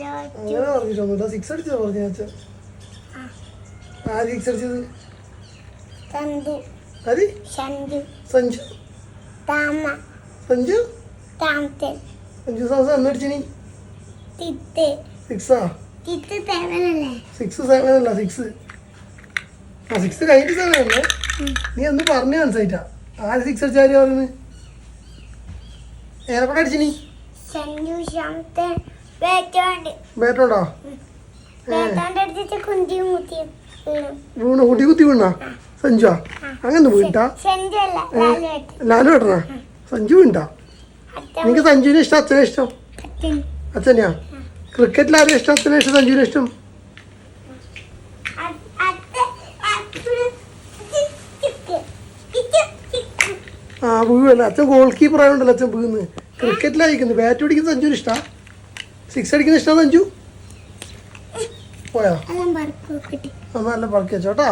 അങ്ങനെ പറഞ്ഞിട്ടൊന്നുമില്ല. 6 അടിച്ചത് പറഞ്ഞു അച്ഛൻ. ആര് 6 അടിച്ചത്? സഞ്ജു. സഞ്ജു സഞ്ജു സാസ് എന്ന് അടിച്ചിനി? 6 7 അല്ല 6. 6 കഴിഞ്ഞിട്ട് 7 അല്ലേ? നീ ഒന്ന് പറഞ്ഞു മനസ്സിലായിട്ടാ. ആര് 6 അടിച്ചാര് പറയുന്നത്? ഏനെക്കൊണ്ട് അടിച്ചിനി? ബാറ്റോണ്ടോ? വീണോ? കുട്ടി കുത്തി വീണാ? സഞ്ജുവാ? അങ്ങനെ വീണിട്ടാ? ലാലു ഏട്ടനാ? സഞ്ജു വീണിട്ടാ? നിനക്ക് സഞ്ജുവിനെ ഇഷ്ടം അച്ഛനെ ഇഷ്ടം? അച്ഛനെയാ? ക്രിക്കറ്റിൽ ആരെയും ഇഷ്ടം? അച്ഛനെ ഇഷ്ടം സഞ്ജുവിനെ ഇഷ്ടം? ആ വീഴല്ല. അച്ഛൻ ഗോൾ കീപ്പർ ആയതുകൊണ്ടല്ലോ അച്ഛൻ വീഴുന്നത്. ക്രിക്കറ്റിലായിരിക്കുന്നു. ബാറ്റ് പിടിക്കുന്ന സഞ്ജുവിന് ഇഷ്ടാ? 6 അടിക്കുന്ന ഇഷ്ടം സഞ്ജു? പോയാ? നല്ല പറക്കി വെച്ചോട്ടാ.